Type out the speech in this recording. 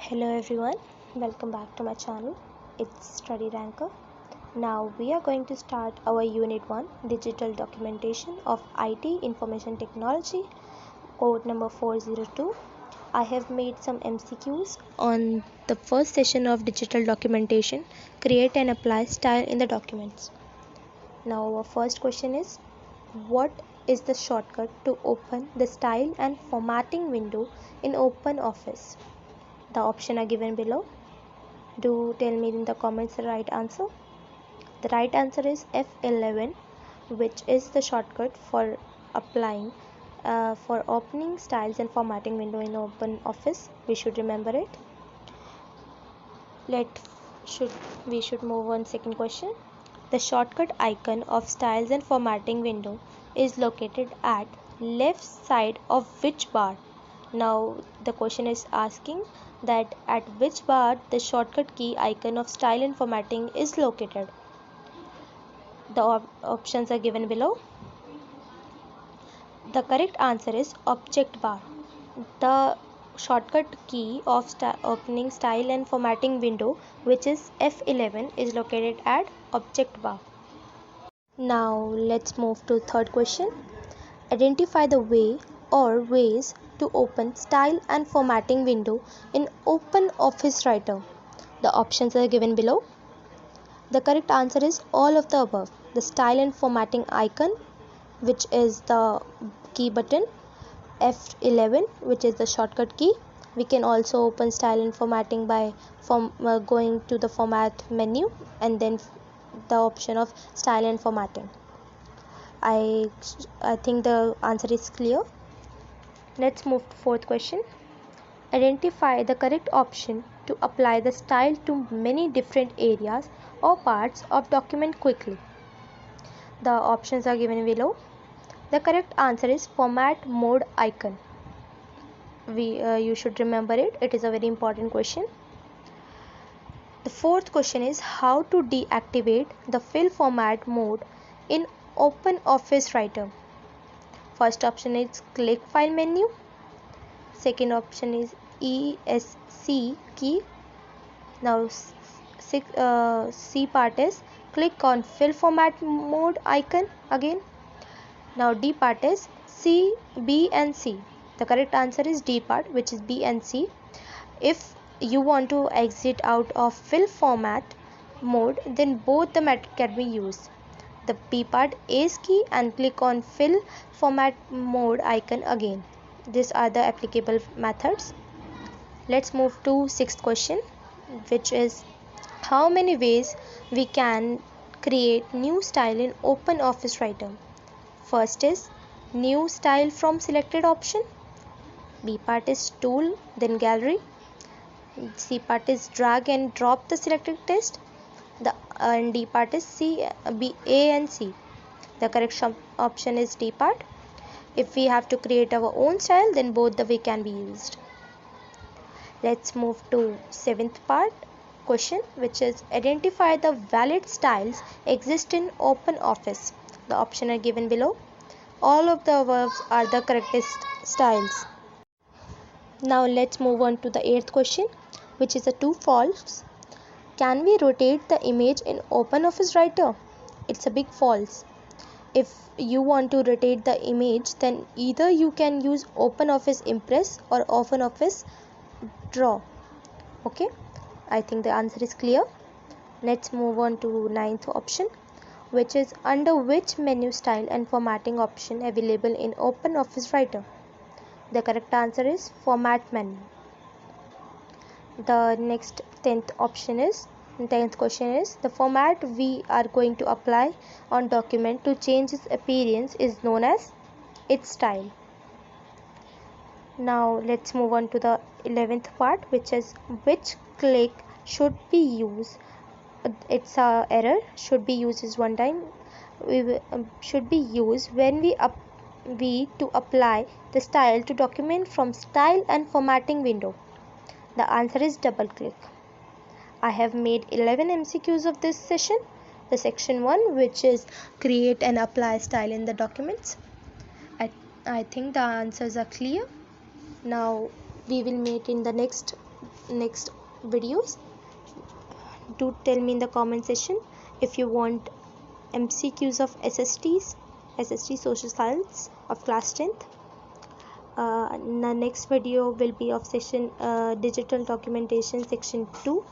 Hello everyone, welcome back to my channel. It's Study Ranker. Now we are going to start our Unit 1 Digital Documentation of IT Information Technology, code number 402. I have made some MCQs on the first session of digital documentation, create and apply style in the documents. Now our first question is, what is the shortcut to open the style and formatting window in OpenOffice? The options are given below. Do tell me in the comments the right answer. The right answer is F11, which is the shortcut for applying for opening styles and formatting window in OpenOffice. We should remember it. We should move on second question. The shortcut icon of styles and formatting window is located at left side of which bar? Now the question is asking that at which bar the shortcut key icon of style and formatting is located. The options are given below. The correct answer is object bar. The shortcut key of opening style and formatting window, which is F11, is located at object bar. Now let's move to third question. Identify the way or ways to open style and formatting window in OpenOffice Writer. The options are given below. The correct answer is all of the above. The style and formatting icon, which is the key button, F11, which is the shortcut key. We can also open style and formatting by going to the format menu and then the option of style and formatting. I think the answer is clear. Let's move to fourth question. Identify the correct option to apply the style to many different areas or parts of document quickly. The options are given below. The correct answer is format mode icon. You should remember it. It is a very important question. The fourth question is how to deactivate the fill format mode in OpenOffice Writer. First option is click file menu. Second option is ESC key. Now C part is click on fill format mode icon again. Now D part is C, B and C. The correct answer is D part, which is B and C. If you want to exit out of fill format mode, then both the method can be used. The P part is key and click on fill format mode icon again. These are the applicable methods. Let's move to sixth question, which is how many ways we can create new style in OpenOffice Writer. First is new style from selected option. B part is tool, then gallery. C part is drag and drop the selected text. And D part is B, A and C. The correct option is D part. If we have to create our own style, then both the way can be used. Let's move to seventh part question, which is identify the valid styles exist in OpenOffice. The options are given below. All of the above are the correctest styles. Now let's move on to the eighth question, which is a true false. Can we rotate the image in OpenOffice Writer? It's a big false. If you want to rotate the image, then either you can use OpenOffice Impress or OpenOffice Draw. Okay, I think the answer is clear. Let's move on to ninth option, which is under which menu style and formatting option available in OpenOffice Writer. The correct answer is format menu. The next 10th question is the format we are going to apply on document to change its appearance is known as its style. Now let's move on to the 11th part, which is which click should be used. It's a error. Should be used is one time. Should be used when we to apply the style to document from style and formatting window. The answer is double click. I have made 11 MCQs of this session. The section 1, which is create and apply style in the documents. I think the answers are clear. Now we will meet in the next next videos. Do tell me in the comment section if you want MCQs of SST social science of class 10th. The next video will be of section digital documentation section 2.